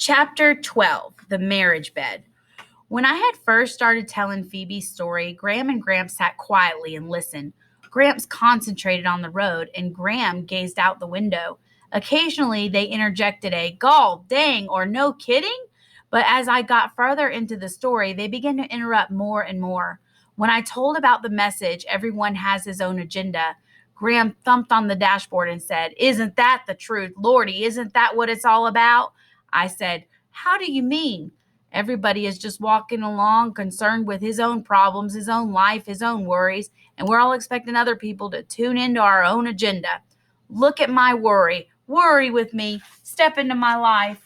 Chapter 12 The Marriage Bed. When I had first started telling Phoebe's story, Graham and Gramps sat quietly and listened. Gramps concentrated on the road, and Graham gazed out the window. Occasionally, they interjected a gall, dang, or no kidding. But as I got further into the story, they began to interrupt more and more. When I told about the message, everyone has his own agenda. Graham thumped on the dashboard and said, "Isn't that the truth? Lordy, isn't that what it's all about?" I said, "How do you mean?" Everybody is just walking along, concerned with his own problems, his own life, his own worries, and we're all expecting other people to tune into our own agenda. Look at my worry. Worry with me. Step into my life.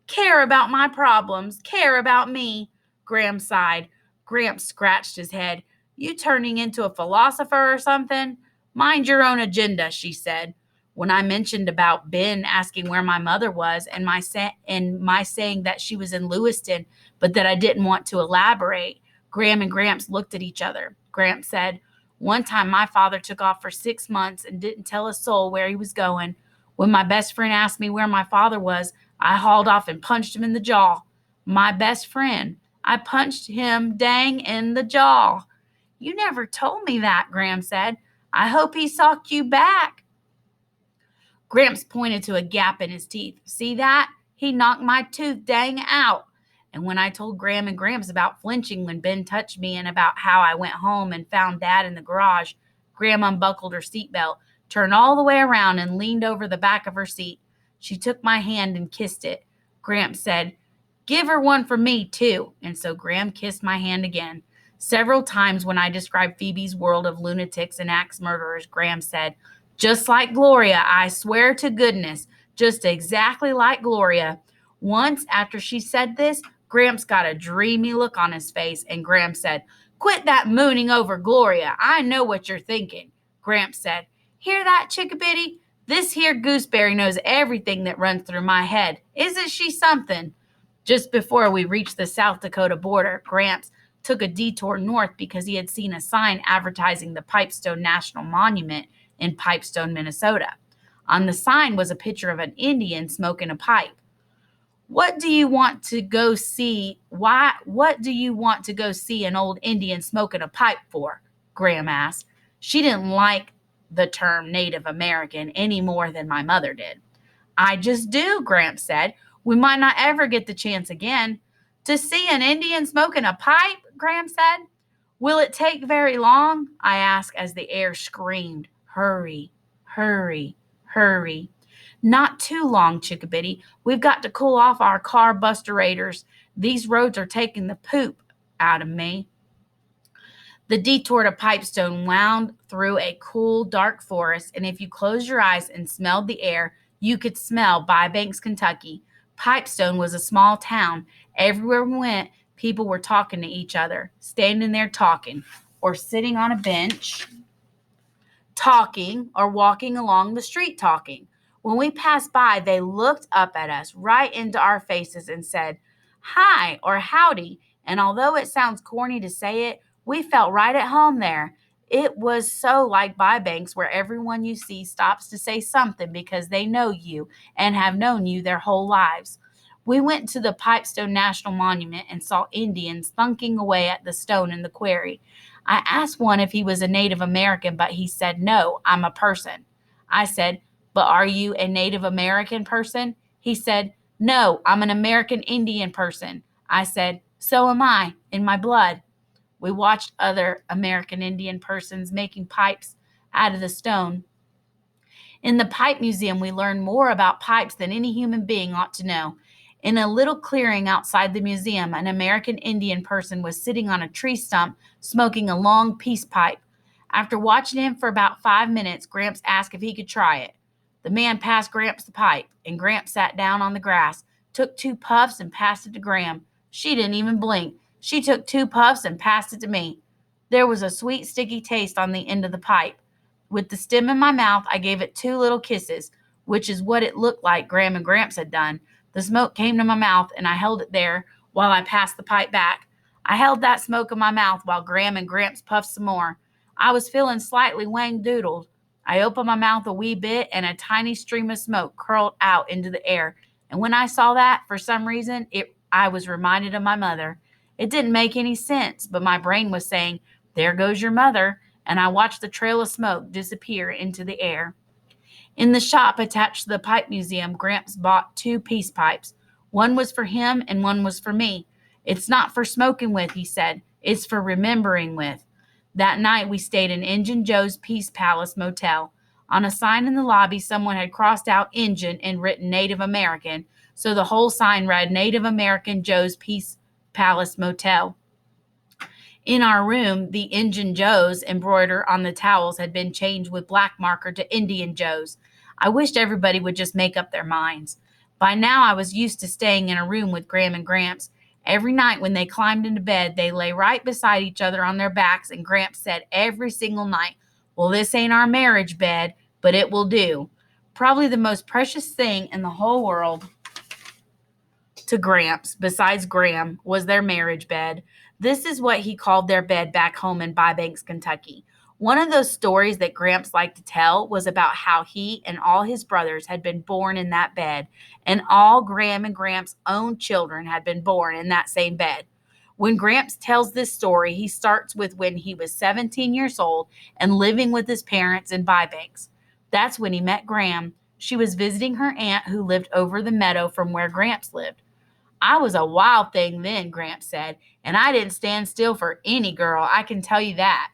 Care about my problems. Care about me. Graham sighed. Gramps scratched his head. You turning into a philosopher or something? Mind your own agenda, she said. When I mentioned about Ben asking where my mother was and my saying that she was in Lewiston, but that I didn't want to elaborate, Graham and Gramps looked at each other. Gramps said, "One time my father took off for 6 months and didn't tell a soul where he was going. When my best friend asked me where my father was, I hauled off and punched him in the jaw. My best friend. I punched him dang in the jaw." "You never told me that," Graham said. "I hope he socked you back." Gramps pointed to a gap in his teeth. "See that? He knocked my tooth dang out." And when I told Graham and Gramps about flinching when Ben touched me and about how I went home and found Dad in the garage, Graham unbuckled her seatbelt, turned all the way around, and leaned over the back of her seat. She took my hand and kissed it. Gramps said, "Give her one for me, too." And so Graham kissed my hand again. Several times when I described Phoebe's world of lunatics and axe murderers, Graham said, "Just like Gloria, I swear to goodness, just exactly like Gloria." Once, after she said this, Gramps got a dreamy look on his face, and Gramps said, "Quit that mooning over Gloria. I know what you're thinking." Gramps said, "Hear that, Chickabiddy? This here gooseberry knows everything that runs through my head. Isn't she something?" Just before we reached the South Dakota border, Gramps took a detour north because he had seen a sign advertising the Pipestone National Monument in Pipestone, Minnesota. On the sign was a picture of an Indian smoking a pipe. What do you want to go see? What do you want to go see an old Indian smoking a pipe for?" Graham asked. She didn't like the term Native American any more than my mother did. "I just do," Gramps said. "We might not ever get the chance again." "To see an Indian smoking a pipe?" Graham said. "Will it take very long?" I asked as the air screamed, "Hurry, hurry, hurry." "Not too long, Chickabiddy. We've got to cool off our carburetors. These roads are taking the poop out of me." The detour to Pipestone wound through a cool, dark forest, and if you closed your eyes and smelled the air, you could smell Bybanks, Kentucky. Pipestone was a small town. Everywhere we went, people were talking to each other, standing there talking, or sitting on a bench talking, or walking along the street talking. When we passed by, they looked up at us, right into our faces, and said, "Hi," or "Howdy." And although it sounds corny to say it, we felt right at home there. It was so like Bybanks, where everyone you see stops to say something because they know you and have known you their whole lives. We went to the Pipestone National Monument and saw Indians thunking away at the stone in the quarry. I asked one if he was a Native American, but he said, "No, I'm a person." I said, "But are you a Native American person?" He said, "No, I'm an American Indian person." I said, "So am I, in my blood." We watched other American Indian persons making pipes out of the stone. In the Pipe Museum, we learned more about pipes than any human being ought to know. In a little clearing outside the museum, an American Indian person was sitting on a tree stump smoking a long peace pipe. After watching him for about 5 minutes, Gramps asked if he could try it. The man passed Gramps the pipe, and Gramps sat down on the grass, took 2 puffs, and passed it to Graham. She didn't even blink. She took 2 puffs and passed it to me. There was a sweet, sticky taste on the end of the pipe. With the stem in my mouth, I gave it 2 little kisses, which is what it looked like Graham and Gramps had done. The smoke came to my mouth, and I held it there while I passed the pipe back. I held that smoke in my mouth while Graham and Gramps puffed some more. I was feeling slightly wang-doodled. I opened my mouth a wee bit, and a tiny stream of smoke curled out into the air. And when I saw that, for some reason, I was reminded of my mother. It didn't make any sense, but my brain was saying, "There goes your mother." And I watched the trail of smoke disappear into the air. In the shop attached to the pipe museum, Gramps bought 2 peace pipes. One was for him and one was for me. "It's not for smoking with," he said. "It's for remembering with." That night we stayed in Injun Joe's Peace Palace Motel. On a sign in the lobby, someone had crossed out Injun and written Native American, so the whole sign read Native American Joe's Peace Palace Motel. In our room, the Injun Joe's embroidered on the towels had been changed with black marker to Indian Joe's. I wished everybody would just make up their minds. By now, I was used to staying in a room with Gram and Gramps. Every night when they climbed into bed, they lay right beside each other on their backs, and Gramps said every single night, "Well, this ain't our marriage bed, but it will do." Probably the most precious thing in the whole world to Gramps, besides Gram, was their marriage bed. This is what he called their bed back home in Bybanks, Kentucky. One of those stories that Gramps liked to tell was about how he and all his brothers had been born in that bed, and all Gram and Gramps' own children had been born in that same bed. When Gramps tells this story, he starts with when he was 17 years old and living with his parents in Bybanks. That's when he met Gram. She was visiting her aunt who lived over the meadow from where Gramps lived. "I was a wild thing then," Gramps said, "and I didn't stand still for any girl, I can tell you that."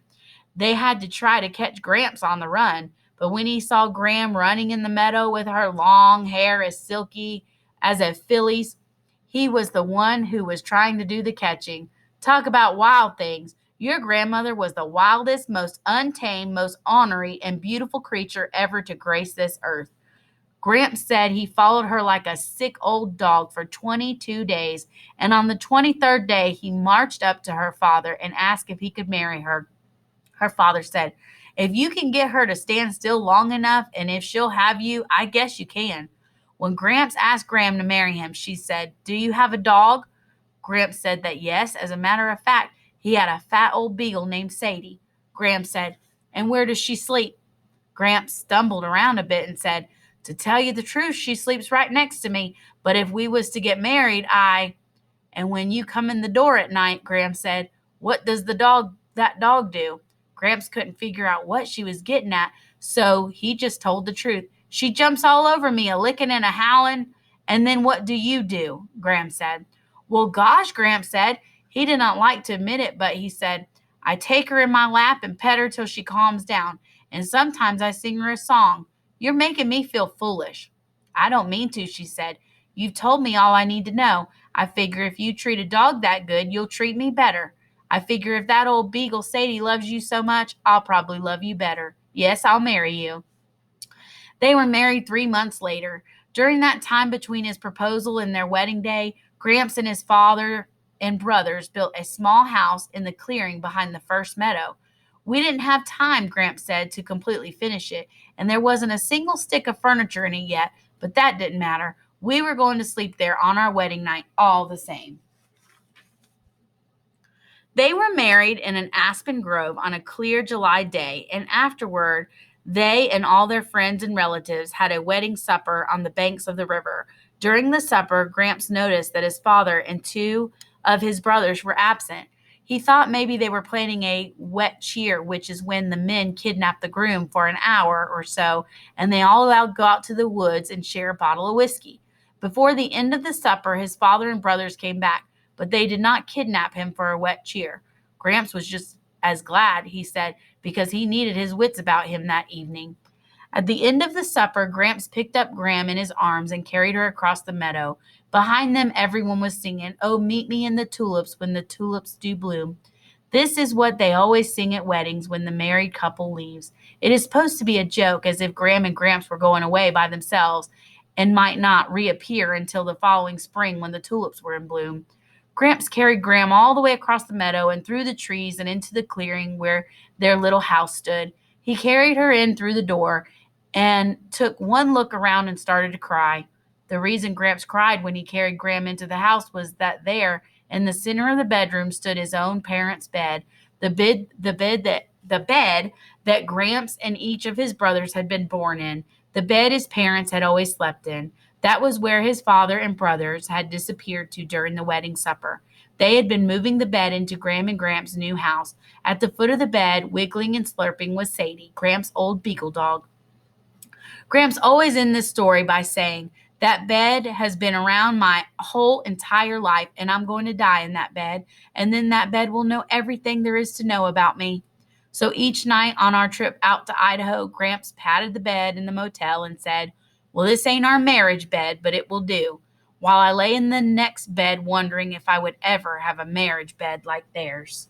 They had to try to catch Gramps on the run, but when he saw Gram running in the meadow with her long hair as silky as a filly's, he was the one who was trying to do the catching. Talk about wild things. Your grandmother was the wildest, most untamed, most ornery, and beautiful creature ever to grace this earth. Gramps said he followed her like a sick old dog for 22 days, and on the 23rd day, he marched up to her father and asked if he could marry her. Her father said, "If you can get her to stand still long enough, and if she'll have you, I guess you can." When Gramps asked Gram to marry him, she said, "Do you have a dog?" Gramps said that yes, as a matter of fact, he had a fat old beagle named Sadie. Gram said, "And where does she sleep?" Gramps stumbled around a bit and said, "To tell you the truth, she sleeps right next to me, but if we was to get married, I—" "And when you come in the door at night," Gramps said, "what does that dog do?" Gramps couldn't figure out what she was getting at, so he just told the truth. "She jumps all over me, a licking and a howling." "And then what do you do?" Gramps said. "Well, gosh," Gramps said. He did not like to admit it, but he said, "I take her in my lap and pet her till she calms down, and sometimes I sing her a song." "You're making me feel foolish." "I don't mean to," she said. "You've told me all I need to know. I figure if you treat a dog that good, you'll treat me better. I figure if that old beagle Sadie loves you so much, I'll probably love you better. Yes, I'll marry you." They were married 3 months later. During that time between his proposal and their wedding day, Gramps and his father and brothers built a small house in the clearing behind the first meadow. "We didn't have time," Gramps said, "to completely finish it, and there wasn't a single stick of furniture in it yet, but that didn't matter. We were going to sleep there on our wedding night all the same." They were married in an aspen grove on a clear July day, and afterward, they and all their friends and relatives had a wedding supper on the banks of the river. During the supper, Gramps noticed that his father and 2 of his brothers were absent. He thought maybe they were planning a wet cheer, which is when the men kidnap the groom for an hour or so, and they all go out to the woods and share a bottle of whiskey. Before the end of the supper, his father and brothers came back, but they did not kidnap him for a wet cheer. Gramps was just as glad, he said, because he needed his wits about him that evening. At the end of the supper, Gramps picked up Gram in his arms and carried her across the meadow. Behind them, everyone was singing, "Oh, meet me in the tulips when the tulips do bloom." This is what they always sing at weddings when the married couple leaves. It is supposed to be a joke, as if Gram and Gramps were going away by themselves and might not reappear until the following spring when the tulips were in bloom. Gramps carried Gram all the way across the meadow and through the trees and into the clearing where their little house stood. He carried her in through the door and took one look around and started to cry. The reason Gramps cried when he carried Gram into the house was that there, in the center of the bedroom, stood his own parents' bed, the bed that Gramps and each of his brothers had been born in, the bed his parents had always slept in. That was where his father and brothers had disappeared to during the wedding supper. They had been moving the bed into Graham and Gramps' new house. At the foot of the bed, wiggling and slurping, was Sadie, Gramps' old beagle dog. Gramps always ends this story by saying, "That bed has been around my whole entire life, and I'm going to die in that bed, and then that bed will know everything there is to know about me." So each night on our trip out to Idaho, Gramps patted the bed in the motel and said, "Well, this ain't our marriage bed, but it will do," while I lay in the next bed wondering if I would ever have a marriage bed like theirs.